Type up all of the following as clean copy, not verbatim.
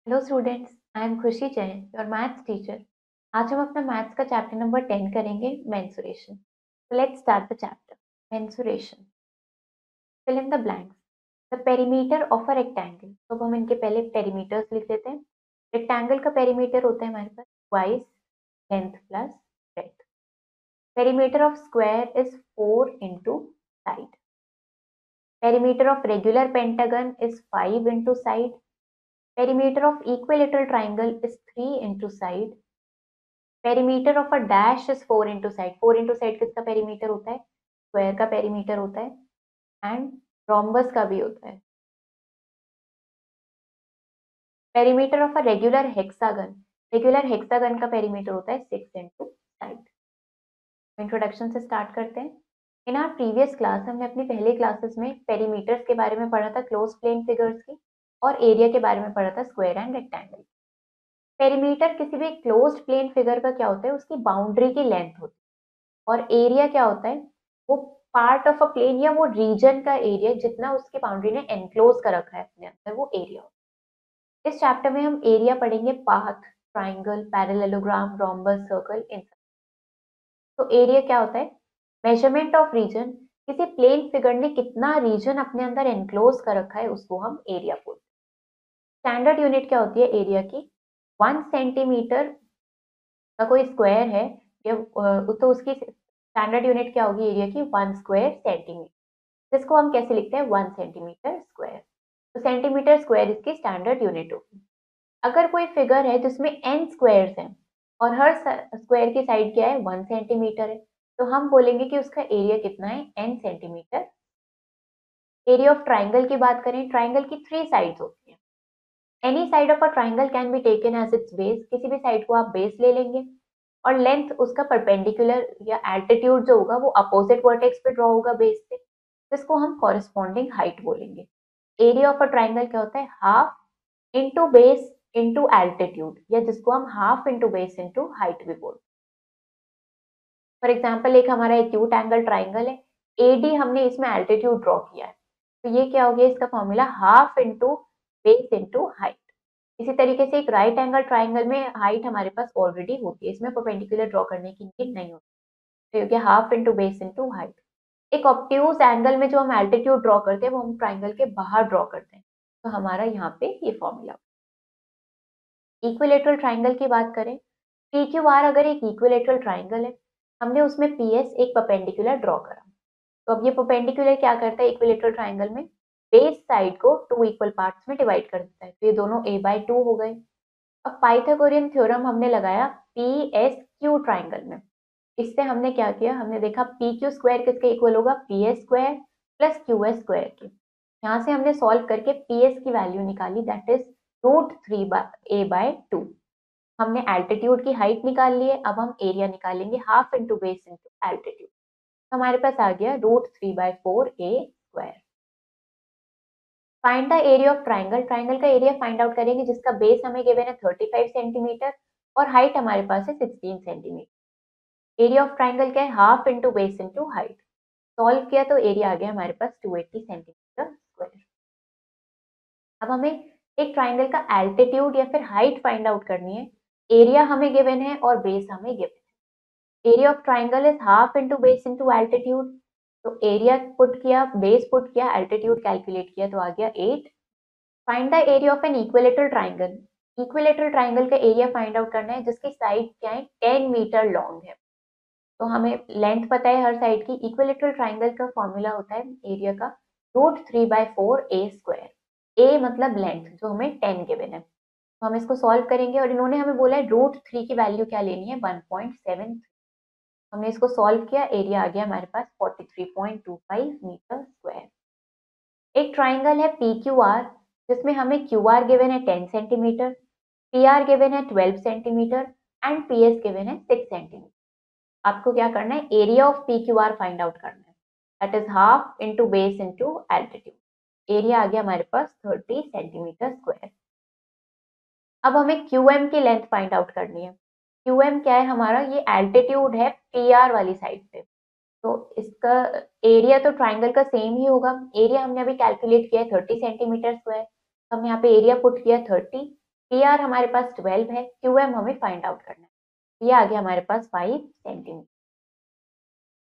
Hello students, I am खुशी Jain, your maths teacher. आज हम अपना मैथ्स का चैप्टर नंबर 10 करेंगे, mensuration. So let's start the chapter. Mensuration. Fill in the blanks. The perimeter of a rectangle. तो अब हम इनके पहले पेरीमीटर्स लिख देते हैं। रेक्टेंगल का पेरीमीटर होता है हमारे पास twice length plus breadth. Perimeter of square is 4 into side. Perimeter of regular pentagon is 5 into side. Perimeter of equilateral triangle is 3 into side. Perimeter of a dash is 4 into side. 4 into side किसका perimeter होता है? Square का perimeter होता है and rhombus का भी होता है. Perimeter of a regular hexagon. Regular hexagon का perimeter होता है 6 into side. इंट्रोडक्शन से स्टार्ट करते हैं. इन आवर प्रीवियस क्लास हमने अपनी पहले क्लासेस में पेरीमीटर्स के बारे में पढ़ा था, क्लोज प्लेन फिगर्स की, और एरिया के बारे में पढ़ा था, स्क्वायर एंड रेक्टेंगल. पेरीमीटर किसी भी क्लोज्ड प्लेन फिगर का क्या होता है? उसकी बाउंड्री की लेंथ होती है. और एरिया क्या होता है? वो पार्ट ऑफ अ प्लेन या वो रीजन का एरिया जितना उसकी बाउंड्री ने एनक्लोज कर रखा है अपने अंदर, वो एरिया होता है. इस चैप्टर में हम एरिया पढ़ेंगे, path, triangle, parallelogram, rhombus, circle, इन सब. तो एरिया क्या होता है? Measurement of region. किसी प्लेन फिगर ने कितना रीजन अपने अंदर एनक्लोज कर रखा है उसको हम एरिया बोलते हैं. स्टैंडर्ड यूनिट क्या होती है एरिया की? 1 सेंटीमीटर का कोई स्क्वायर है या तो उसकी स्टैंडर्ड यूनिट क्या होगी एरिया की? 1 स्क्वायर सेंटीमीटर. जिसको हम कैसे लिखते हैं? 1 सेंटीमीटर स्क्वायर. तो सेंटीमीटर स्क्वायर इसकी स्टैंडर्ड यूनिट होगी. अगर कोई फिगर है जिसमें n स्क्वायर्स हैं और हर स्क्वायर की साइड क्या है? 1 सेंटीमीटर है, तो हम बोलेंगे कि उसका एरिया कितना है? n centimetre. Area of triangle की बात करें, ट्राइंगल की 3 साइड्स होती हैं. Any side of a triangle can be taken as its base. किसी भी साइड को आप बेस ले लेंगे और लेंथ उसका परपेंडिकुलर या एल्टीट्यूड जो होगा वो अपोजिट वर्टेक्स पे ड्रॉ होगा बेस से, जिसको हम कॉरेस्पॉन्डिंग हाइट बोलेंगे. एरिया ऑफ अ ट्राइंगल क्या होता है? Half into base into altitude, या जिसको हम half into base into height भी बोलते हैं. फॉर एग्जाम्पल, एक हमारा एक्यूट एंगल ट्राइंगल है, एडी हमने इसमें एल्टीट्यूड ड्रॉ किया है, तो ये क्या हो गया? इसका formula half into base into height. इसी तरीके से एक राइट एंगल ट्राइंगल में हाइट हमारे पास ऑलरेडी होती है, इसमें परपेंडिकुलर ड्रॉ करने की नीड नहीं होती, तो ये half into base into height. एक ऑब्ट्यूज एंगल में जो हम एल्टीट्यूड ड्रॉ करते हैं वो हम ट्राइंगल के बाहर ड्रॉ करते हैं, तो हमारा यहाँ पे ये फॉर्मूला. इक्विलेटरल ट्राइंगल की बात करें, पी क्यू आर अगर एक इक्विलेटरल ट्राइंगल है, हमने उसमें पी एस एक परपेंडिकुलर ड्रॉ करा, तो अब ये परपेंडिकुलर क्या करता है इक्विलेटरल ट्राइंगल में? बेस साइड को 2 इक्वल पार्ट्स में डिवाइड कर देता है, तो ये दोनों a/2 हो गए. अब पाइथागोरियन थ्योरम हमने लगाया पी एस क्यू ट्राइंगल में. इससे हमने क्या किया? हमने देखा पी क्यू स्क्वायर किसके इक्वल होगा? P S square plus Q S square के. यहाँ से हमने सॉल्व करके पी एस की वैल्यू निकाली, दैट इज √3a/2. हमने एल्टीट्यूड की हाइट निकाल ली है, अब हम एरिया निकालेंगे, half into base into altitude. हमारे पास आ गया √3/4a². Find the area of triangle. Triangle का एरिया फाइंड आउट करेंगे जिसका बेस हमें गिवन है 35 सेंटीमीटर और हाइट हमारे पास है 16 सेंटीमीटर. एरिया ऑफ ट्राइंगल क्या है? Half into base into height. Solve किया तो एरिया आ गया हमारे पास 280 सेंटीमीटर स्क्वायर. अब हमें एक ट्राइंगल का एल्टीट्यूड या फिर हाइट फाइंड आउट करनी है. एरिया हमें गिवन है और बेस हमें गिवन है. Area of triangle is half into base into altitude. तो एरिया पुट किया, बेस पुट किया, एल्टीट्यूड कैलकुलेट किया, तो आ गया 8. Find the area of an equilateral triangle. Equilateral triangle का एरिया फाइंड आउट करना है जिसकी साइड क्या है? 10 मीटर लॉन्ग है. तो हमें लेंथ पता है हर साइड की. इक्विलेटरल ट्राइंगल का फॉर्मूला होता है एरिया का √3/4a². ए मतलब लेंथ जो हमें 10 गिवन है, तो हम इसको सॉल्व करेंगे और इन्होंने हमें बोला है √3 की वैल्यू क्या लेनी है? 1.7. हमने इसको सॉल्व किया, एरिया आ गया हमारे पास 43.25 मीटर स्क्वायर. एक ट्राइंगल है पी क्यू आर जिसमें हमें क्यू आर गिवन है 10 सेंटीमीटर, पी आर गिवन है 12 centimetre and P S given है 6 सेंटीमीटर. आपको क्या करना है? Area of P Q R find out करना है, that is half into base into altitude. Area आ गया हमारे पास 30 सेंटीमीटर स्क्वायर. अब हमें क्यू एम की लेंथ फाइंड आउट करनी है. क्यू एम क्या है हमारा? ये एल्टीट्यूड है पी आर वाली साइड पे, तो इसका एरिया तो ट्राइंगल का सेम ही होगा. एरिया हमने अभी कैलकुलेट किया है 30 सेंटीमीटर स्क्वायर, हमने यहाँ पे एरिया पुट किया 30 पी आर हमारे पास 12 है, क्यू एम हमें फाइंड आउट करना है। ये आ गया हमारे पास 5 centimetre.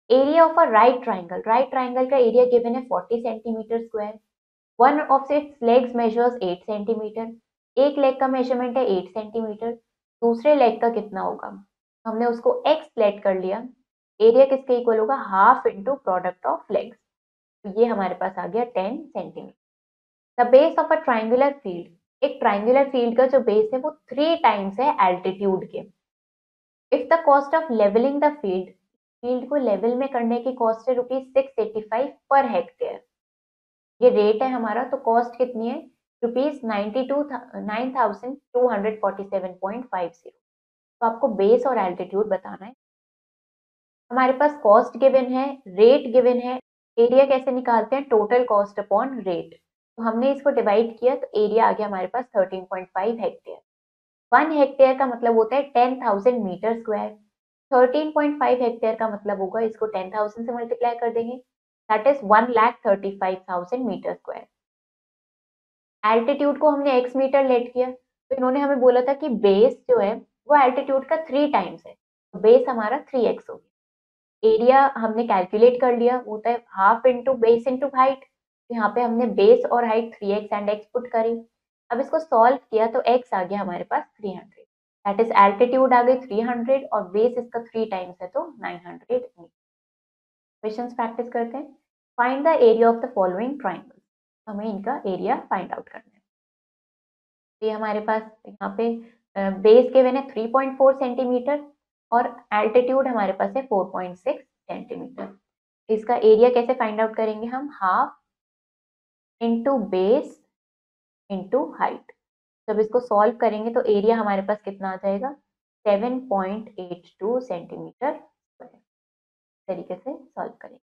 Area of a right triangle, right triangle का एरिया गिवन है 40 centimetre square. One of its legs measures 8 centimetre, एक लेग का मेजरमेंट है 8 सेंटीमीटर, दूसरे लेग का कितना होगा? हमने उसको x लेट कर लिया। एरिया किसके इक्वल होगा? Half into product of legs, तो ये हमारे पास आ गया 10 centimetre. The base of a triangular field, एक ट्राइंगुलर फील्ड का जो बेस है वो 3 टाइम्स है एल्टीट्यूड के। If the cost of levelling the field, field को लेवल में करने की कॉस्ट है ₹685 पर हेक्टेयर। ये रेट है हमारा, तो कॉस्ट कितनी है? ₹9247.50। तो आपको बेस और एल्टीट्यूड बताना है। हमारे पास कॉस्ट गिवन है, रेट गिवन है, एरिया कैसे निकालते हैं? Total cost upon rate. तो हमने इसको डिवाइड किया तो एरिया आ गया हमारे पास 13.5 हेक्टेयर। 1 हेक्टेयर का मतलब होता है 10,000 मीटर स्क्वायर। 13.5 हेक्टेयर का मतलब होगा, इसको 10,000 से मल्टीप्लाई कर देंगे, that is 1,35,000 metre square. Altitude को हमने x मीटर लेट किया, तो इन्होंने हमें बोला था कि बेस जो है वो एल्टीट्यूड का 3 टाइम्स है, तो बेस हमारा 3x हो गया। एरिया हमने कैलकुलेट कर लिया, होता है half into base into height. यहाँ पे हमने बेस और height 3x and x put करी। अब इसको सॉल्व किया तो x आ गया हमारे पास 300, दैट इज एल्टीट्यूड आ गई 300 और बेस इसका 3 टाइम्स है तो 900 मीटर। क्वेश्चंस प्रैक्टिस करते हैं। Find the area of the following triangle, हमें इनका एरिया फाइंड आउट करना है। ये हमारे पास यहाँ पे बेस गिवन है 3.4 सेंटीमीटर और एल्टीट्यूड हमारे पास है 4.6 सेंटीमीटर। इसका एरिया कैसे फाइंड आउट करेंगे हम? Half into base into height. जब इसको सॉल्व करेंगे तो एरिया हमारे पास कितना आ जाएगा? 7.82 सेंटीमीटर स्क्वायर। तरीके से सॉल्व करेंगे।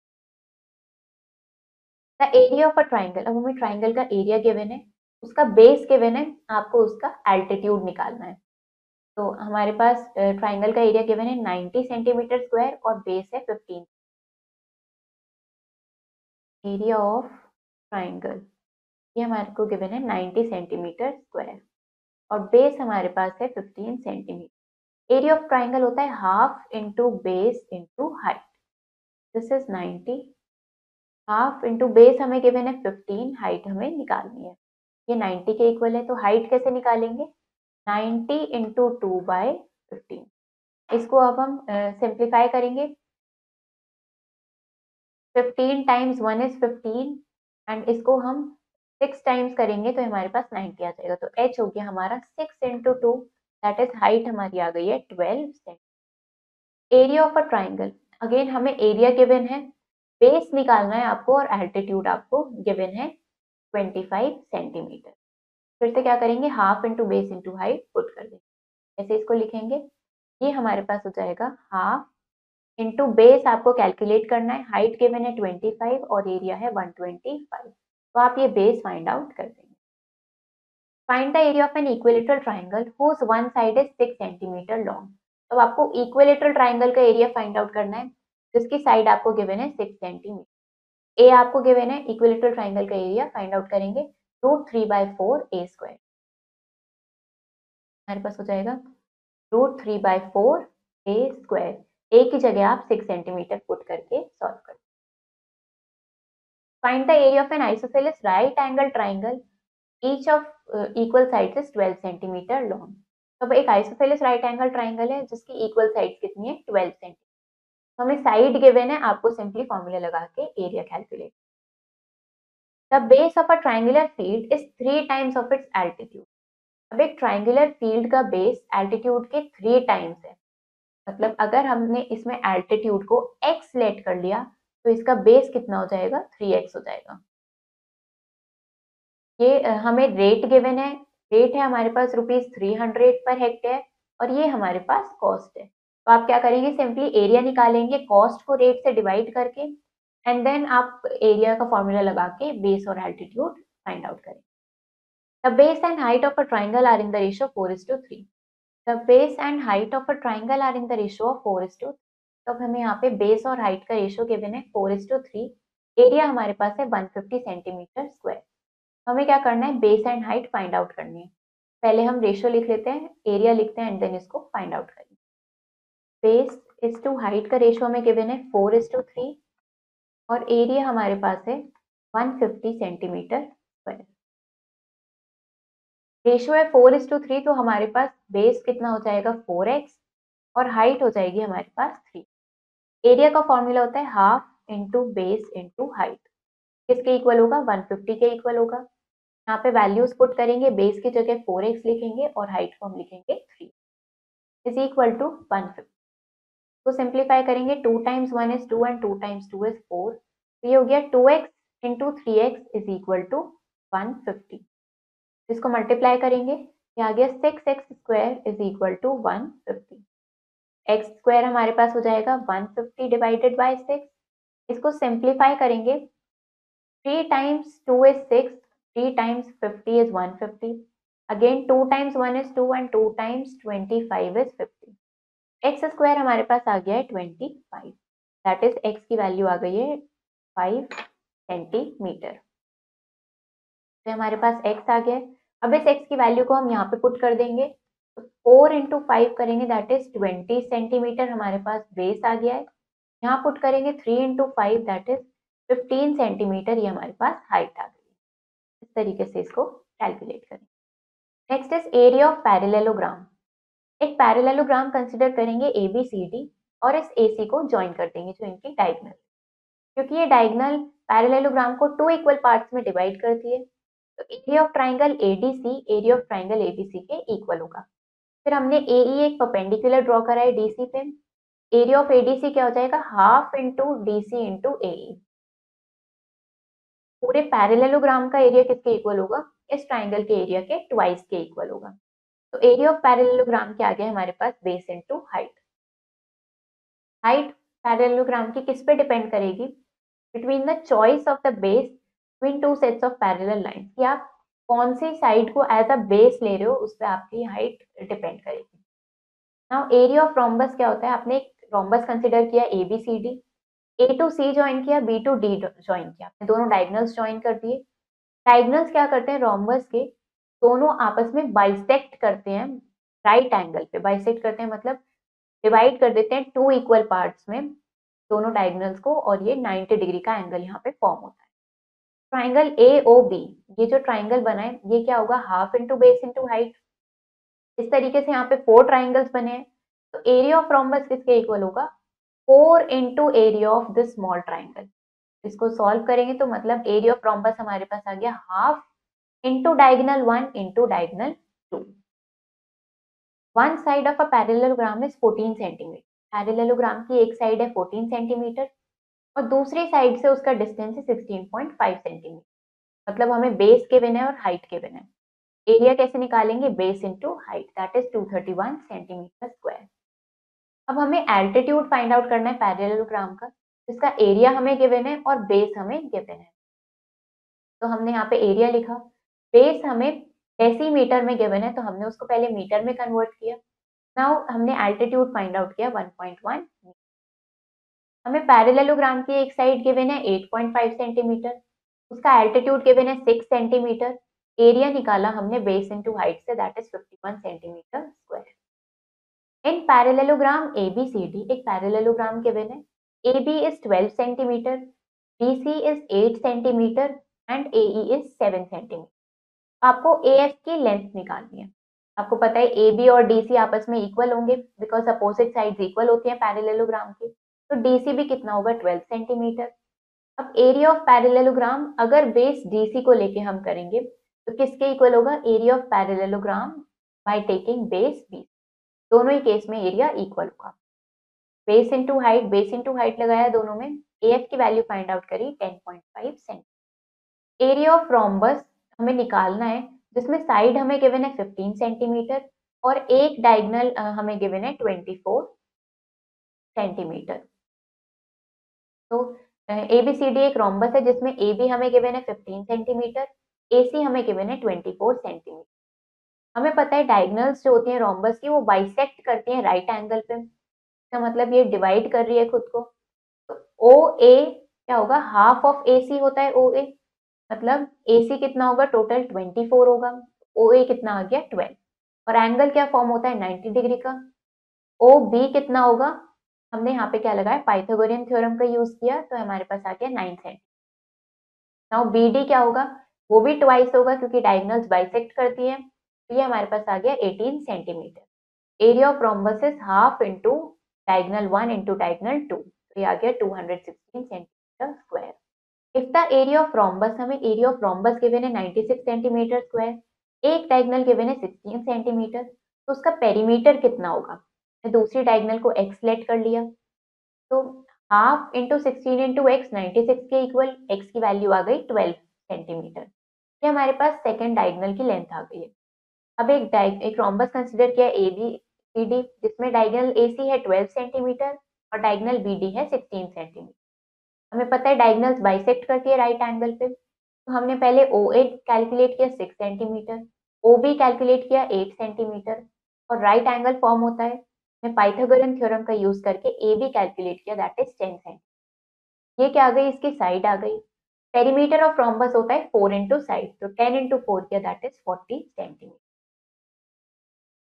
The area of a triangle, अब हमें ट्राइंगल का एरिया गिवन है, उसका बेस गिवन है, आपको उसका एल्टीट्यूड निकालना है। तो हमारे पास ट्राइंगल का एरिया गिवन है 90 सेंटीमीटर स्क्वायर और बेस है 15। एरिया ऑफ ट्राइंगल, ये हमारे को गिवन है 90 सेंटीमीटर स्क्वायर और बेस हमारे पास है 15 सेंटीमीटर। एरिया ऑफ ट्राइंगल होता है half into base into height. This is 90, half into base हमें गिवन है 15, हाइट हमें निकालनी है। ये 90 के इक्वल है, तो हाइट कैसे निकालेंगे? 90 इंटू 2/15। इसको अब हम सिंप्लीफाई करेंगे। 15 टाइम्स 1 इज 15 एंड इसको हम 6 टाइम्स करेंगे तो हमारे पास 90 आ जाएगा। तो h हो गया हमारा 6 इंटू 2, दैट इज हाइट हमारी आ गई है 12 centimetre. Area of a triangle, again हमें एरिया गिवन है, बेस निकालना है आपको और एल्टीट्यूड आपको गिवन है 25 सेंटीमीटर। फिर से क्या करेंगे? Half into base into height put कर देंगे। ऐसे इसको लिखेंगे, ये हमारे पास हो जाएगा हाफ इंटू बेस आपको कैलकुलेट करना है, हाइट गिवन है 25 और एरिया है 125, तो आप ये बेस फाइंड आउट कर देंगे। Find the area of an equilateral triangle whose one side is 6 centimetre long. तो आपको इक्विलेटरल ट्राइंगल का एरिया फाइंड आउट करना है जिसकी साइड आपको गिवन है 6 सेंटीमीटर। ए आपको गिवन है, इक्विलेटरल ट्राइंगल का एरिया फाइंड आउट करेंगे, √3/4 ए स्क्वायर। हमारे पास हो जाएगा √3/4 ए स्क्वायर। ए की जगह आप 6 सेंटीमीटर पुट करके सॉल्व कर। Find the area of N isosceles right angle triangle each of equal sides is 12 centimetre long. तो एक आइसोसेलेस राइट एंगल ट्राइंगल है जिसकी इक्वल साइड्स कितनी है? 12 सेंटीमीटर। हमें साइड गिवन है, आपको सिंपली फॉर्मूला लगा के area calculate. The base of a triangular field is 3 times of its altitude. अब एक ट्राइंगुलर फील्ड का बेस एल्टीट्यूड के 3 टाइम्स है, मतलब अगर हमने इसमें एल्टीट्यूड को x लेट कर लिया तो इसका बेस कितना हो जाएगा? 3x हो जाएगा। ये हमें रेट गिवन है, रेट है हमारे पास ₹300 पर हेक्टेयर और ये हमारे पास कॉस्ट है। तो आप क्या करेंगे? सिंपली एरिया निकालेंगे कॉस्ट को रेट से डिवाइड करके एंड देन आप एरिया का फॉर्मूला लगा के बेस और एल्टीट्यूड फाइंड आउट करें। The base and height of a triangle are in the ratio 4:3। The base and height of a triangle are in the ratio of 4:3। तो अब हमें यहाँ पे बेस और हाइट का रेशियो गिवन है 4:3। एरिया हमारे पास है 150 सेंटीमीटर स्क्वायर। हमें क्या करना है? Base and height find out करनी है। पहले हम रेशियो लिख लेते हैं, एरिया लिखते हैं एंड देन इसको फाइंड आउट करेंगे। बेस इज टू हाइट का रेशियो हमें गिवन है 4:3 और एरिया हमारे पास है 150 सेंटीमीटर स्क्वायर। रेशियो है 4:3 तो हमारे पास बेस कितना हो जाएगा 4x और हाइट हो जाएगी हमारे पास 3। एरिया का फॉर्मूला होता है half into base into height, किसके इक्वल होगा 150 के इक्वल होगा। यहाँ पे वैल्यूज पुट करेंगे, बेस की जगह 4x लिखेंगे और हाइट को हम लिखेंगे 3 इज इक्वल टू 150। तो सिंप्लीफाई करेंगे, 2 times 1 is 2 and 2 times 2 is 4, तो ये हो गया 2x into 3x is equal to 150। इसको मल्टीप्लाई करेंगे, ये आ गया 6x square is equal to 150। X square हमारे पास हो जाएगा 150 डिवाइडेड बाय 6। इसको सिंप्लीफाई करेंगे, 3 times 2 is 6, 3 times 50 is 150. Again 2 times 1 is 2 and 2 times 25 is 50. x square हमारे पास आ गया है 25, दैट इज x की वैल्यू आ गई है 5 सेंटीमीटर। तो हमारे पास x आ गया है। अब इस x की वैल्यू को हम यहाँ पे पुट कर देंगे, तो 4 इंटू 5 करेंगे दैट इज 20 सेंटीमीटर हमारे पास बेस आ गया है। यहाँ पुट करेंगे 3 इंटू 5 दैट इज 15 सेंटीमीटर, ये हमारे पास हाइट आ गई। इस तरीके से इसको कैलकुलेट करें। Next is area of parallelogram. एक पैरेललोग्राम कंसिडर करेंगे ABCD और इस AC को ज्वाइन कर देंगे जो इनकी डायगोनल, क्योंकि ये डायगोनल पैरेललोग्राम को 2 इक्वल पार्ट्स में डिवाइड करती है, तो area of triangle ADC area of triangle ABC के इक्वल होगा। फिर हमने AE एक परपेंडिकुलर ड्रॉ करा है DC पे, एरिया ऑफ ADC क्या हो जाएगा half into DC into AE। पूरे पैरेललोग्राम का एरिया किसके इक्वल होगा, इस ट्राइंगल के एरिया के ट्वाइस के इक्वल होगा। तो एरिया ऑफ पैरेललोग्राम क्या आ गया हमारे पास base into height. Height parallelogram की किस पे डिपेंड करेगी, between the choice of the base between two sets of parallel line, कि आप कौन सी साइड को एज अ बेस ले रहे हो उस पर आपकी हाइट डिपेंड करेगी। नाउ एरिया ऑफ रोम्बस क्या होता है, आपने एक रोम्बस कंसिडर किया ABCD, A to C join किया, B टू D ज्वाइन किया, आपने दोनों डायगोनल्स ज्वाइन कर दिए। डायगोनल्स क्या करते हैं रोम्बस के, दोनों आपस में बाइसेक्ट करते हैं, राइट एंगल पे बाइसेक्ट करते हैं, मतलब डिवाइड कर देते हैं 2 इक्वल पार्ट्स में दोनों डायगोनल्स को, और ये 90 डिग्री का एंगल यहाँ पे फॉर्म होता है। ट्राइंगल AOB, ये जो ट्राइंगल बना है ये क्या होगा half into base into height. इस तरीके से यहाँ पे 4 ट्राइंगल्स बने हैं, तो एरिया ऑफ रोम्बस किसके इक्वल होगा 4 into area of this small triangle. इसको सॉल्व करेंगे तो मतलब एरिया ऑफ रोम्बस हमारे पास आ गया half into diagonal 1 into diagonal 2। One side of a parallelogram is 14 centimetre. Parallelogram की एक साइड है 14 सेंटीमीटर और दूसरी साइड से उसका डिस्टेंस है 16.5 सेंटीमीटर, मतलब हमें बेस गिवन है और हाइट गिवन है। एरिया कैसे निकालेंगे, base into height, that is 231 centimetre square. अब हमें एल्टीट्यूड फाइंड आउट करना है पैरेललोग्राम का, जिसका एरिया हमें गिवन है और बेस हमें गिवन है। तो हमने यहाँ पे एरिया लिखा, बेस हमें डेसीमीटर में गिवन है तो हमने उसको पहले मीटर में कन्वर्ट किया। नाउ हमने एल्टीट्यूड फाइंड आउट किया 1.1। हमें पैरेललोग्राम की एक साइड गिवन है 8.5 सेंटीमीटर, उसका एल्टीट्यूड गिवन है 6 सेंटीमीटर, एरिया निकाला हमने बेस इंटू हाइट से, that is 51 centimetre square. In parallelogram ABCD एक पैरेललोग्राम गिवन है, AB is 12 centimetre, BC is 8 centimetre and AE is 7 centimetre. आपको AF की लेंथ निकालनी है। आपको पता है AB और DC आपस में इक्वल होंगे बिकॉज अपोजिट साइड्स इक्वल होती हैं पैरेललोग्राम की, तो DC भी कितना होगा 12 सेंटीमीटर। अब एरिया ऑफ पैरेललोग्राम अगर बेस DC को लेके हम करेंगे तो किसके इक्वल होगा, area of parallelogram by taking base BC। दोनों ही केस में एरिया इक्वल होगा। बेस इंटू हाइट लगाया दोनों में, AF की वैल्यू फाइंड आउट करी 10.5 सेंटीमीटर। एरिया ऑफ रोम्बस हमें निकालना है जिसमें साइड हमें गिवन है 15 सेंटीमीटर और एक डायगोनल हमें गिवन है 24 सेंटीमीटर। तो ABCD एक रोम्बस है जिसमें AB हमें गिवन है 15 सेंटीमीटर, AC हमें गिवन है 24 सेंटीमीटर। हमें पता है डायगोनल्स जो होती हैं रोम्बस की वो बाइसेक्ट करती हैं राइट एंगल पे, इसका मतलब ये डिवाइड कर रही है खुद को। तो OA क्या होगा, हाफ ऑफ AC होता है OA, मतलब AC कितना होगा टोटल 24 होगा, ओ ए कितना आ गया 12, और एंगल क्या फॉर्म होता है 90 डिग्री का। ओ बी कितना होगा, हमने यहाँ पे क्या लगाया, पाइथागोरियन थ्योरम का यूज किया, तो हमारे पास आ गया 9 सेंटीमीटर। नाउ बी डी क्या होगा, वो भी ट्वाइस होगा क्योंकि डायगोनल्स बाइसेक्ट करती है, तो ये हमारे पास आ गया 18 centimetre. Area of rhombus is half into diagonal 1 into diagonal 2, तो ये आ गया 216 centimetre square. If the area of rhombus, हमें एरिया ऑफ रोम्बस गिवन है 96 सेंटीमीटर स्क्वायर, एक डायगोनल गिवन है 16 सेंटीमीटर, तो उसका पेरीमीटर कितना होगा। मैं दूसरी डायगोनल को x लेट कर लिया, तो हाफ इंटू 16 इंटू एक्स 96 के इक्वल, x की वैल्यू आ गई 12 सेंटीमीटर। ये हमारे पास सेकेंड डायगोनल की लेंथ आ गई है। अब एक रोम्बस कंसिडर किया ए बी सी डी, जिसमें डायगोनल ए सी है 12 सेंटीमीटर और डायगोनल बी डी है 16 सेंटीमीटर। हमें पता है डायगोनल्स बाइसेक्ट करती है राइट एंगल पे, तो हमने पहले ओ ए कैलकुलेट किया 6 सेंटीमीटर, ओ बी कैलकुलेट किया 8 सेंटीमीटर, और राइट एंगल फॉर्म होता है, मैं पाइथागोरन थ्योरम का यूज करके ए बी कैलकुलेट किया, दैट इज 10 सेंटीमीटर। ये क्या आ गई, इसकी साइड आ गई। पेरीमीटर ऑफ रोम्बस होता है 4 इंटू साइड, तो 10 इंटू 4 किया, that is 40 centimetre.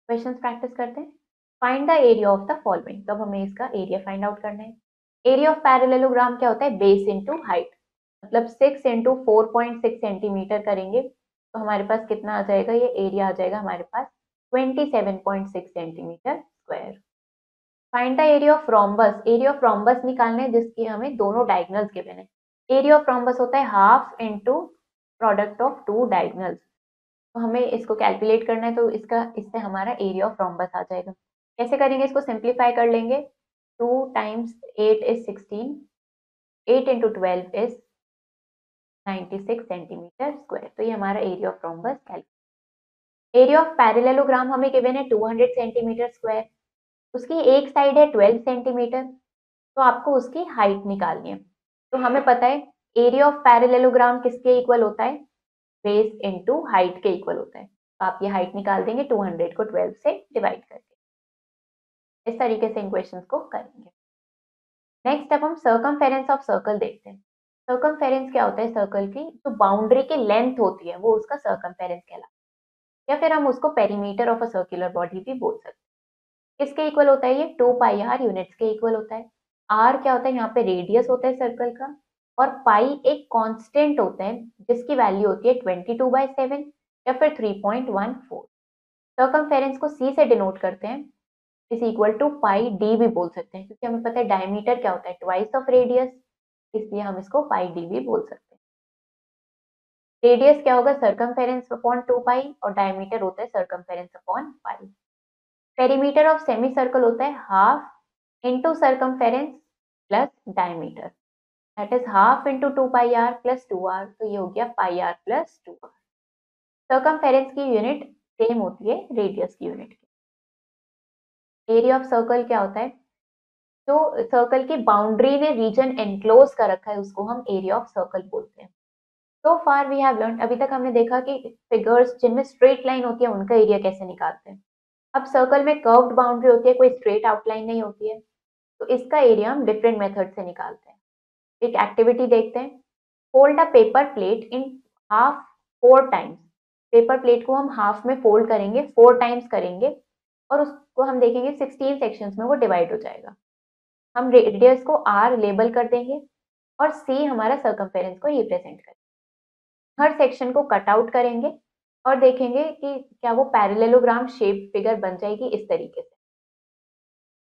Questions practice करते हैं। Find the area of the following, तो अब हमें इसका एरिया फाइंड आउट करना है। एरिया ऑफ पैरेललोग्राम क्या होता है, बेस इंटू हाइट, मतलब 6 इंटू 4.6 सेंटीमीटर करेंगे तो हमारे पास कितना आ जाएगा, ये एरिया आ जाएगा हमारे पास 27.6 centimetre square. Find the area of rhombus, area of rhombus निकालना है जिसकी हमें दोनों डायगोनल्स गिवन है। एरिया ऑफ रोम्बस होता है half into product of two diagonals, तो हमें इसको कैलकुलेट करना है, तो इससे हमारा एरिया ऑफ रोम्बस आ जाएगा। कैसे करेंगे, इसको सिंप्लीफाई कर लेंगे, 2 times 8 is 16, 8 into 12 is 96 centimetre square, तो ये हमारा area of rhombus calculate. Area of parallelogram हमें गिवन है 200 सेंटीमीटर स्क्वायर, उसकी एक साइड है 12 सेंटीमीटर, तो आपको उसकी हाइट निकालनी है। तो हमें पता है एरिया ऑफ पैरेललोग्राम किसके इक्वल होता है, बेस इंटू हाइट के इक्वल होता है, तो आप ये हाइट निकाल देंगे 200 को 12 से डिवाइड करके। इस तरीके से इन क्वेश्चंस को करेंगे। नेक्स्ट अब हम सर्कमफेरेंस ऑफ सर्कल देखते हैं। सर्कमफेरेंस क्या होता है, सर्कल की जो बाउंड्री की लेंथ होती है वो उसका सर्कमफेरेंस कहलाता है, या फिर हम उसको perimeter of a circular body भी बोल सकते हैं। किसके इक्वल होता है, ये 2 पाई आर यूनिट्स के इक्वल होता है। आर क्या होता है, यहाँ पे रेडियस होता है सर्कल का, और पाई एक कांस्टेंट होता है जिसकी वैल्यू होती है 22/7 या फिर 3.14। सर्कमफेरेंस को सी से डिनोट करते हैं, is equal to pi d भी बोल सकते हैं, क्योंकि हमें पता है डायमीटर क्या होता है, ट्वाइस ऑफ रेडियस, इसलिए हम इसको पाई डी भी बोल सकते हैं। रेडियस क्या होगा, सर्कमफेरेंस अपॉन 2 पाई, और डायमीटर होता है circumference upon pi. Perimeter of semicircle होता है half into circumference plus diameter, that is half into 2 pi r plus 2 r, तो ये हो गया pi r plus 2 r. Circumference की यूनिट सेम होती है रेडियस की यूनिट की। एरिया ऑफ सर्कल क्या होता है, जो सर्कल की बाउंड्री ने रीजन एनक्लोज कर रखा है उसको हम एरिया ऑफ सर्कल बोलते हैं। सो फार वी हैव लर्न, अभी तक हमने देखा कि फिगर्स जिनमें स्ट्रेट लाइन होती है उनका एरिया कैसे निकालते हैं। अब सर्कल में कर्व्ड बाउंड्री होती है, कोई स्ट्रेट आउटलाइन नहीं होती है, तो इसका एरिया हम डिफरेंट मेथड से निकालते हैं। एक एक्टिविटी देखते हैं। Fold a paper plate in half 4 times, paper plate को हम हाफ में फोल्ड करेंगे, 4 टाइम्स करेंगे, और उसको हम देखेंगे 16 सेक्शंस में वो डिवाइड हो जाएगा। हम रेडियस को r लेबल कर देंगे और c हमारा सर्कमफेरेंस को रिप्रेजेंट करेंगे। हर सेक्शन को कट आउट करेंगे और देखेंगे कि क्या वो पैरेललोग्राम शेप फिगर बन जाएगी इस तरीके से।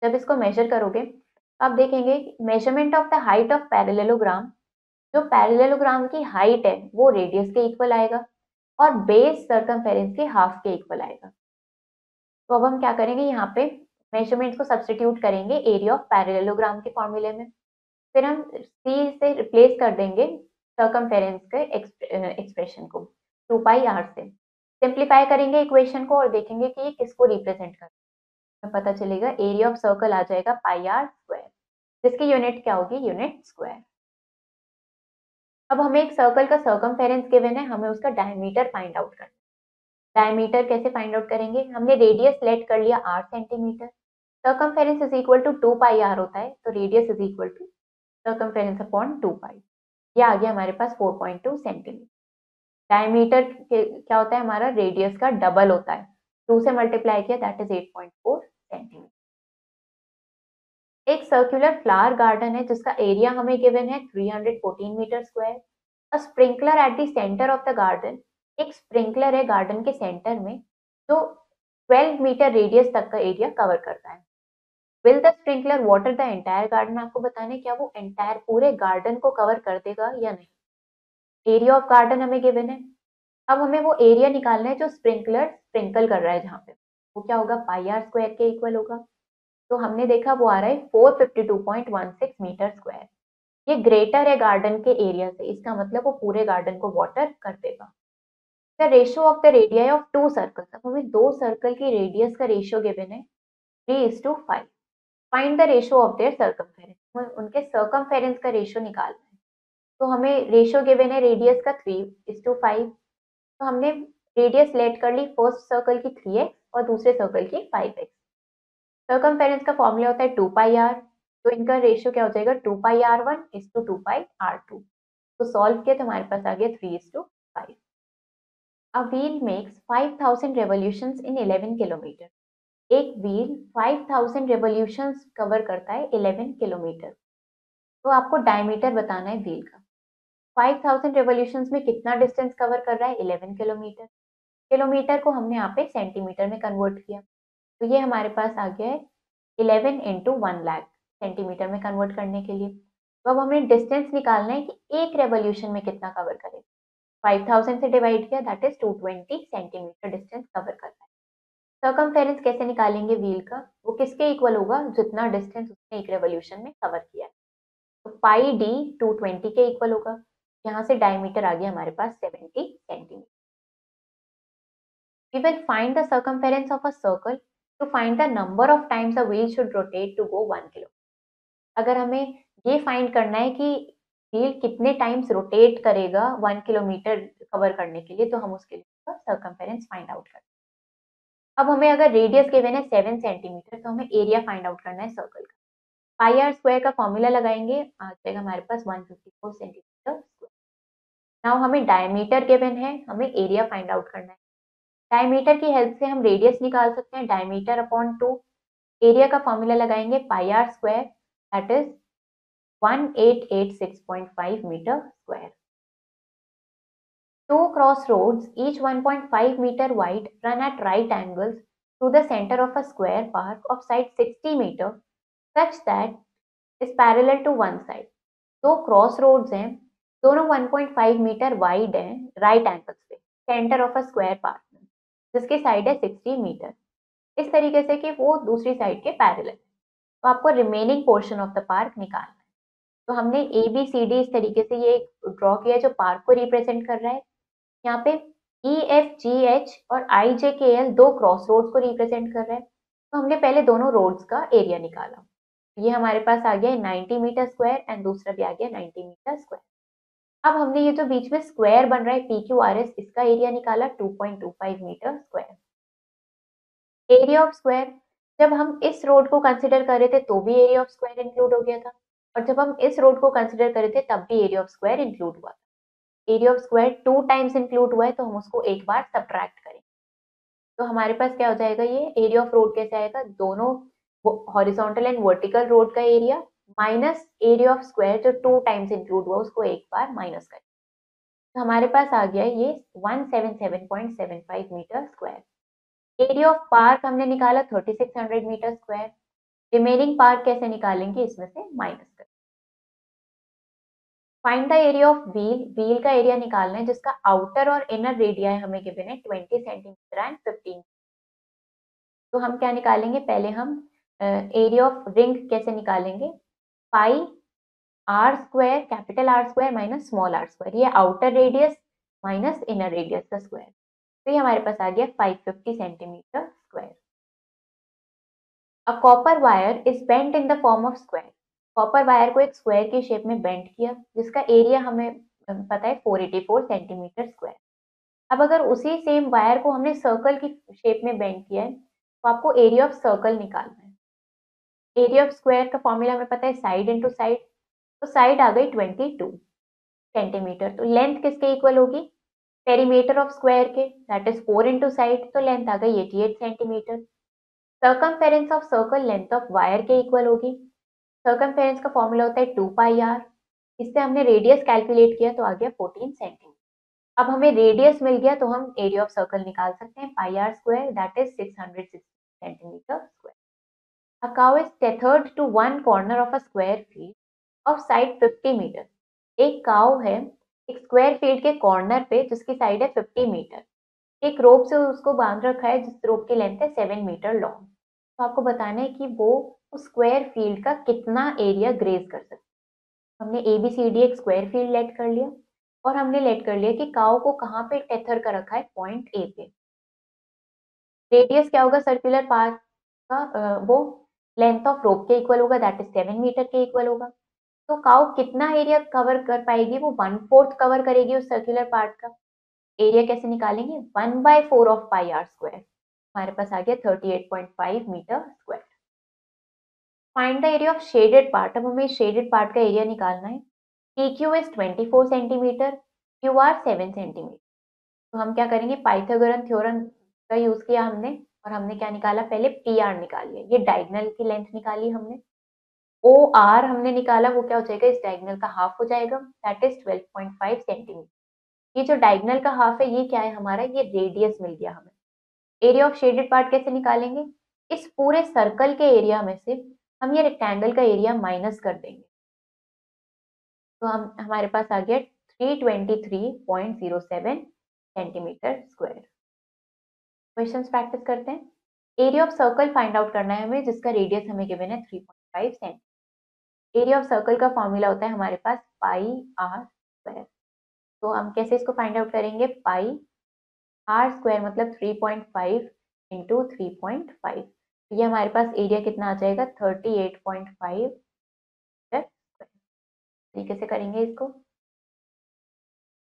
जब इसको मेजर करोगे आप देखेंगे measurement of the height of parallelogram, जो पैरेललोग्राम की हाइट है वो रेडियस के इक्वल आएगा और बेस सर्कमफेरेंस के हाफ के इक्वल आएगा। तो अब हम क्या करेंगे, यहाँ पे मेजरमेंट्स को सब्स्टिट्यूट करेंगे एरिया ऑफ पैरेललोग्राम के फॉर्मूले में, फिर हम सी से रिप्लेस कर देंगे सर्कमफेरेंस के एक्सप्रेशन को 2 पाई आर से। सिंप्लीफाई करेंगे इक्वेशन को और देखेंगे कि ये किसको रिप्रेजेंट कर, हमें पता चलेगा एरिया ऑफ सर्कल आ जाएगा पाई आर स्क्वायर, जिसकी यूनिट क्या होगी, यूनिट स्क्वायर। अब हमें एक सर्कल का सर्कमफेरेंस गिवन है, हमें उसका डायमीटर फाइंड आउट करना है। डायमीटर कैसे फाइंड आउट करेंगे, हमने रेडियस लेट कर लिया 8 centimetre, circumference is equal to 2 pi r होता है, तो radius is equal to circumference upon 2 pi, ये आ गया हमारे पास 4.2 सेंटीमीटर। डायमीटर क्या होता है हमारा, रेडियस का डबल होता है, 2 से मल्टीप्लाई किया दैट इज 8.4 सेंटीमीटर। एक सर्कुलर फ्लावर गार्डन है जिसका एरिया हमें गिवन है 314 metre square. A sprinkler at the centre of the garden, एक स्प्रिंकलर है गार्डन के सेंटर में जो 12 मीटर रेडियस तक का एरिया कवर करता है। Will the sprinkler water the entire garden, आपको बताना है क्या वो एंटायर पूरे गार्डन को कवर कर देगा या नहीं। एरिया ऑफ गार्डन हमें गिवन है, अब हमें वो एरिया निकालना है जो स्प्रिंकलर स्प्रिंकल कर रहा है जहाँ पे, वो क्या होगा, पाई आर स्क्वायर के इक्वल होगा। तो हमने देखा वो आ रहा है 452.16 मीटर स्क्वायर। ये ग्रेटर है गार्डन के एरिया से, इसका मतलब वो पूरे गार्डन को वाटर कर देगा। The ratio of the radii of two circle, अब हमें दो सर्कल की रेडियस का रेशियो गिवन है 3:5। Find the ratio of their circumference, उनके सर्कमफेरेंस का रेशियो निकालना है। तो हमें रेशियो गिवन है रेडियस का 3:5, तो हमने रेडियस लेट कर ली फर्स्ट सर्कल की 3x और दूसरे सर्कल की 5x। सर्कमफेरेंस का फॉर्मूला होता है 2πr, तो इनका रेशियो क्या हो जाएगा 2πr1:2πr2। तो सॉल्व किया तो हमारे पास आ गया 3:5। A wheel makes 5000 revolutions in 11 kilometre, एक व्हील 5000 रेवोल्यूशंस कवर करता है 11 किलोमीटर। तो आपको डायमीटर बताना है व्हील का। 5000 रेवोल्यूशंस में कितना डिस्टेंस कवर कर रहा है, 11 किलोमीटर। किलोमीटर को हमने यहाँ पे सेंटीमीटर में कन्वर्ट किया, तो ये हमारे पास आ गया है 11 इंटू 1 लाख सेंटीमीटर में कन्वर्ट करने के लिए। तो अब हमें डिस्टेंस निकालना है कि एक रेवोल्यूशन में कितना कवर करेगा। 5000 से डिवाइड किया that is 220 centimetre distance cover कर रहा है। सर्कमफेरेंस कैसे निकालेंगे व्हील का, वो किसके इक्वल होगा, जितना डिस्टेंस उसने एक रेवोल्यूशन में कवर किया है। तो पाई डी 220 के इक्वल होगा। यहाँ से डायमीटर आ गया हमारे पास 70 centimetre. We will find the circumference of a circle to find the number of times a wheel should rotate to go 1 km। अगर हमें ये फाइंड करना है कि व्हील कितने टाइम्स रोटेट करेगा 1 किलोमीटर कवर करने के लिए, तो हम उसके लिए सर्कमफेरेंस फाइंड आउट करें। अब हमें अगर रेडियस गिवन है 7 सेंटीमीटर, तो हमें एरिया फाइंड आउट करना है सर्कल का। पाई आर स्क्वायर का फॉर्मूला लगाएंगे, आ जाएगा हमारे पास 154 सेंटीमीटर स्क्वायर। नाउ हमें डायमीटर गिवन है, हमें एरिया फाइंड आउट करना है। डायमीटर की हेल्प से हम रेडियस निकाल सकते हैं, डायमीटर अपॉन 2। एरिया का फॉर्मूला लगाएंगे pi r square that is 1886.5 metre square. Two crossroads, each 1.5 meter wide, run at right angles through the center of a square park of side 60 meter such that is parallel to one side। दो cross roads हैं, दोनों 1.5 metre wide हैं right angles पे, centre of a square park में, जिसकी side है 60 metre, इस तरीके से कि वो दूसरी साइड के पैरेलल है। तो आपको remaining portion of the park निकालना है। तो हमने ए बी सी डी इस तरीके से ये ड्रॉ किया जो पार्क को रिप्रेजेंट कर रहा है। यहाँ पे ई एफ जी एच और आई जे के एल दो क्रॉस रोड्स को रिप्रेजेंट कर रहा है। तो हमने पहले दोनों रोड्स का एरिया निकाला, ये हमारे पास आ गया 90 मीटर स्क्वायर एंड दूसरा भी आ गया 90 मीटर स्क्वायर। अब हमने ये जो बीच में स्क्वायर बन रहा है पी क्यू आर एस, इसका एरिया निकाला 2.25 metre square. Area of square, जब हम इस रोड को कंसिडर कर रहे थे तो भी एरिया ऑफ स्क्वायर इंक्लूड हो गया था, और जब हम इस रोड को कंसिडर कर रहे थे तब भी एरिया ऑफ स्क्वायर इंक्लूड हुआ था। Area of square 2 times include हुआ है तो हम उसको एक बार सब्ट्रैक्ट करें, तो हमारे पास क्या हो जाएगा, ये एरिया ऑफ रोड कैसे आएगा, दोनों हॉरिजॉन्टल एंड वर्टिकल रोड का area minus area of square जो 2 टाइम्स इंक्लूड हुआ उसको एक बार माइनस करें। तो हमारे पास आ गया ये 177.75 metre square. Area of park हमने निकाला 3600 मीटर स्क्वायर। रिमेनिंग पार्क कैसे निकालेंगे, इसमें से माइनस कर। Find the area of wheel, wheel का एरिया निकालना है जिसका आउटर और इनर रेडियाई हमें गिवन है 20 सेंटीमीटर एंड 15। तो हम क्या निकालेंगे, पहले हम एरिया ऑफ रिंग कैसे निकालेंगे, pi r square capital r square minus small r square, ये outer radius minus inner radius का स्क्वायर। तो ये हमारे पास आ गया 550 centimetre square. A copper wire is bent in the form of square, copper wire को एक स्क्वायर की शेप में बेंट किया जिसका एरिया हमें पता है 484 सेंटीमीटर स्क्वायर। अब अगर उसी सेम वायर को हमने सर्कल की शेप में बेंट किया है तो आपको एरिया ऑफ सर्कल निकालना है। एरिया ऑफ स्क्वायर का फॉर्मूला हमें पता है साइड इंटू साइड, तो साइड आ गई 22 सेंटीमीटर, तो लेंथ किसके इक्वल होगी, पेरीमीटर ऑफ स्क्वायर के दैट इज 4 इंटू साइड, तो लेंथ आ गई 88 centimetre. Circumference of circle length of wire के इक्वल होगी। सर्कमफेरेंस का फॉर्मूला होता है 2 पाई आर। इससे हमने रेडियस कैलकुलेट किया तो आ गया 14 सेंटीमीटर। अब हमें रेडियस मिल गया तो हम एरिया ऑफ सर्कल निकाल सकते हैं, pi r square that is 660 centimetre square. A cow is tethered to one corner of a square field of side 50 metre. एक काउ है एक स्क्वायर फील्ड के कॉर्नर पे जिसकी साइड है 50 मीटर, एक रोप से उसको बांध रखा है जिस रोप की लेंथ है 7 मीटर लॉन्ग। तो आपको बताना है कि वो उस स्क्वायर फील्ड का कितना एरिया ग्रेज कर सकते हैं। हमने ABCD एक स्क्वायर फील्ड लेट कर लिया और हमने लेट कर लिया कि काउ को कहाँ पे टेथर कर रखा है, पॉइंट A पे। रेडियस क्या होगा सर्कुलर पाथ का, वो लेंथ ऑफ रोप के इक्वल होगा दैट इज 7 मीटर के इक्वल होगा। तो काउ कितना एरिया कवर कर पाएगी, वो 1/4 कवर करेगी उस सर्कुलर पार्ट का। एरिया कैसे निकालेंगे, 1/4 ऑफ पाई आर स्क्वायर, हमारे पास आ गया 38.5 metre square. Find the area of shaded part. अब हमें शेडेड पार्ट का एरिया निकालना है। PQ is 24 centimetre, QR 7 centimetre. तो हम क्या करेंगे, पाइथागोरन थ्योरम का यूज किया हमने और हमने क्या निकाला, पहले PR निकाल लिया, ये डायगोनल की लेंथ निकाली हमने। OR हमने निकाला, वो क्या हो जाएगा, इस डायगोनल का हाफ हो जाएगा दैट इज 12.5 सेंटीमीटर। ये जो डायगोनल का हाफ है ये क्या है हमारा, ये रेडियस मिल गया हमें। एरिया ऑफ शेडेड पार्ट कैसे निकालेंगे, इस पूरे सर्कल के एरिया में से हम ये रेक्टेंगल का एरिया माइनस कर देंगे, तो हम हमारे पास आ गया 323.07 सेंटीमीटर स्क्वायर। क्वेश्चंस प्रैक्टिस करते हैं। Area of circle find out करना है हमें जिसका रेडियस हमें गिवन है 3.5 सेंटीमीटर। एरिया ऑफ सर्कल का फॉर्मूला होता है हमारे पास पाई आर स्क्वायर। तो हम कैसे इसको फाइंड आउट करेंगे, पाई आर स्क्वायर मतलब 3.5 इंटू 3.5, तो ये हमारे पास एरिया कितना आ जाएगा 38.5 मीटर स्क्वायर। तरीके से करेंगे इसको।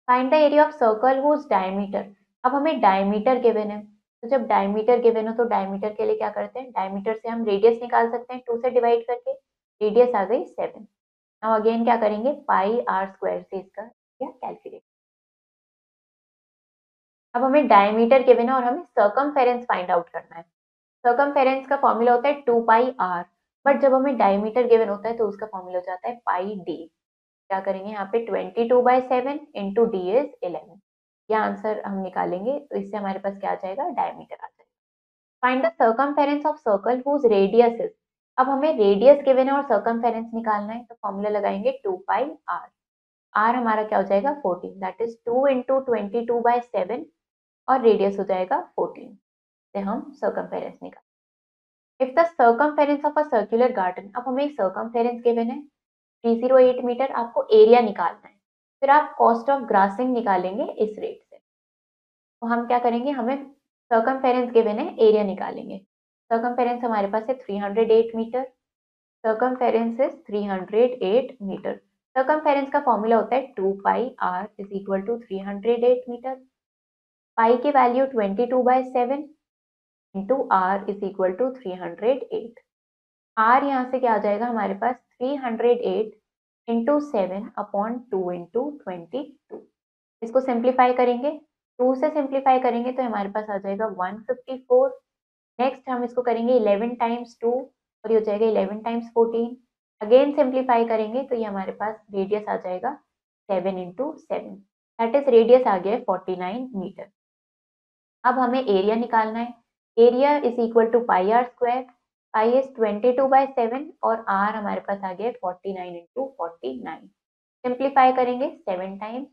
Find the area of circle whose diameter. अब हमें डायमीटर गिवन है, तो जब डायमीटर गिवन हो तो डायमीटर के लिए क्या करते हैं, डायमीटर से हम रेडियस निकाल सकते हैं 2 से डिवाइड करके, रेडियस आ गई 7। अब अगेन क्या करेंगे, पाई आर स्क्वायर से इसका एरिया कैलकुलेट। अब हमें डायमीटर गिवन है और हमें सर्कमफेरेंस फाइंड आउट करना है। सर्कमफेरेंस का फॉर्मूला होता है 2 पाई आर, बट जब हमें डायमीटर गिवन होता है तो उसका फॉर्मूला हो जाता है पाई डी। क्या करेंगे यहाँ पे 22/7 इंटू डी इज 11, यह आंसर हम निकालेंगे तो इससे हमारे पास क्या आ जाएगा, डायमीटर आ जाएगा। Find the circumference of circle whose radius is. अब हमें रेडियस गिवन है और सर्कमफेरेंस निकालना है, तो फॉर्मूला लगाएंगे 2 पाई आर। आर हमारा क्या हो जाएगा 14, दैट इज 2 इंटू 22/7 और रेडियस हो जाएगा 14, से हम सर्कमफेरेंस निकाल। If the circumference of a circular garden, अब हमें सर्कमफेरेंस गिवन है 308 मीटर, आपको एरिया निकालना है, फिर आप कॉस्ट ऑफ ग्रासिंग निकालेंगे इस रेट से। तो हम क्या करेंगे, हमें सर्कमफेरेंस गिवन है, एरिया निकालेंगे। सर्कमफेरेंस हमारे पास है 308 metre, circumference is 308 metre. Circumference का फॉर्मूला होता है 2 pi r is equal to 308 metre. Pi की value 22/7 into r is equal to 308। R यहाँ से क्या आ जाएगा हमारे पास 308 इंटू 7/2 इंटू 22। इसको सिंप्लीफाई करेंगे, 2 से सिंप्लीफाई करेंगे तो हमारे पास आ जाएगा 154। नेक्स्ट हम इसको करेंगे 11 टाइम्स 2 और ये हो जाएगा 11 टाइम्स 14। अगेन सिंप्लीफाई करेंगे तो ये हमारे पास रेडियस आ जाएगा 7 इंटू 7, दैट इज रेडियस आ गया 49 मीटर। अब हमें एरिया निकालना है। Area is equal to pi r square, pi is 22/7 और आर हमारे पास आ गया 49 इंटू 49। सिंप्लीफाई करेंगे 7 टाइम्स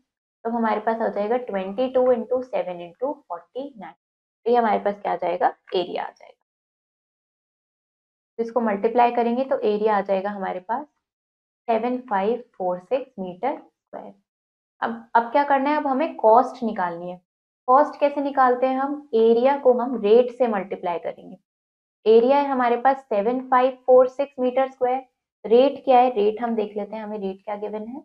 तो हमारे पास आ जाएगा 22 इंटू 7 इंटू 49, तो ये हमारे पास क्या आ जाएगा, एरिया आ जाएगा। तो इसको मल्टीप्लाई करेंगे तो एरिया आ जाएगा हमारे पास 7546 मीटर स्क्वायर। अब क्या करना है, अब हमें कॉस्ट निकालनी है। कॉस्ट कैसे निकालते हैं हम, एरिया को हम रेट से मल्टीप्लाई करेंगे। एरिया है हमारे पास 7546 मीटर स्क्वायर, रेट क्या है, रेट हम देख लेते हैं, हमें रेट क्या गिवन है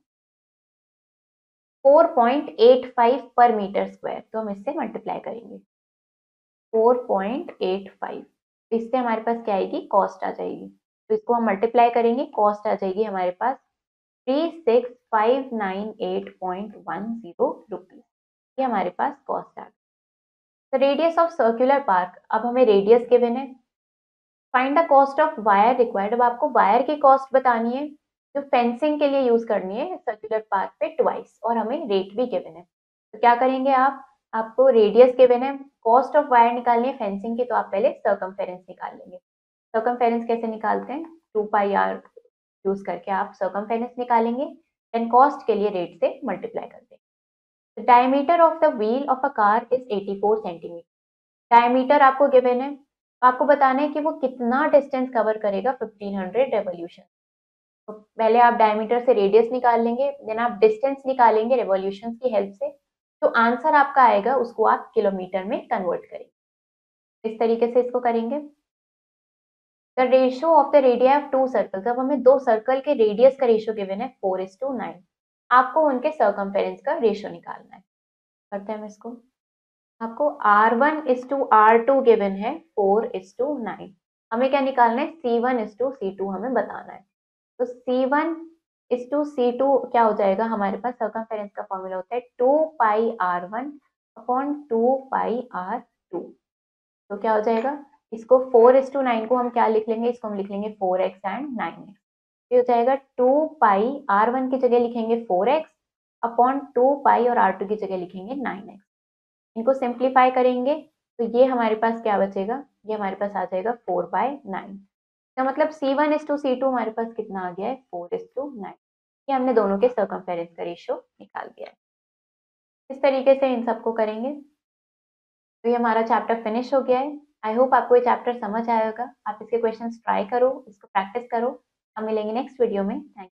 4.85 पर मीटर स्क्वायर, तो हम इससे मल्टीप्लाई करेंगे 4.85, इससे हमारे पास क्या आएगी, कॉस्ट आ जाएगी। तो इसको हम मल्टीप्लाई करेंगे, कॉस्ट आ जाएगी हमारे पास 36598.10 रुपीज। ये हमारे पास कॉस्ट आ गई। The radius of circular park, अब हमें रेडियस गिवन है। Find the cost of wire required, अब आपको वायर की कॉस्ट बतानी है जो फेंसिंग के लिए यूज करनी है सर्कुलर पार्क पे ट्वाइस, और हमें रेट भी गिवन है। तो क्या करेंगे आप, आपको रेडियस गिवन है, कॉस्ट ऑफ वायर निकालनी है फेंसिंग की, तो आप पहले सर्कमफेरेंस निकाल लेंगे। सर्कमफेरेंस कैसे निकालते हैं, 2πr यूज करके आप सर्कमफेरेंस निकालेंगे, देन कॉस्ट के लिए रेट से मल्टीप्लाई कर देंगे। Diameter of the wheel of a car is 84 centimetre. Diameter आपको गिवन है, आपको बताना है कि वो कितना डिस्टेंस कवर करेगा 1500 रेवोल्यूशन। तो पहले आप डायमीटर से रेडियस निकाल लेंगे, देन आप डिस्टेंस निकालेंगे रेवोल्यूशन की हेल्प से। जो आंसर आपका आएगा उसको आप किलोमीटर में कन्वर्ट करेंगे। इस तरीके से इसको करेंगे। The ratio of the radii of to circles, अब हमें दो सर्कल के रेडियस का रेशियो गिवन है 4:9। आपको उनके सर्कमफेरेंस का रेशियो निकालना है। करते हैं हम इसको। आपको R1:R2 गिवन है 4:9। हमें क्या निकालना है, C1:C2 हमें बताना है। तो C1:C2 क्या हो जाएगा, हमारे पास सर्कमफेरेंस का फॉर्मूला होता है 2πr1/2πr2। तो क्या हो जाएगा, इसको 4:9 को हम क्या लिख लेंगे, इसको हम लिख लेंगे 4x एंड 9x। ये हो जाएगा 2πr1 की जगह लिखेंगे 4x अपॉन 2π और R2 की जगह लिखेंगे 9x। इनको सिंप्लीफाई करेंगे तो ये हमारे पास क्या बचेगा, ये हमारे पास आ जाएगा 4/9। तो मतलब C1:C2 हमारे पास कितना आ गया है, 4:9। ये हमने दोनों के सर्कमफेरेंस का रेशियो निकाल दिया है। इस तरीके से इन सबको करेंगे। तो ये हमारा चैप्टर फिनिश हो गया है। आई होप आपको ये चैप्टर समझ आया होगा। आप इसके क्वेश्चंस ट्राई करो, इसको प्रैक्टिस करो। हम मिलेंगे नेक्स्ट वीडियो में। थैंक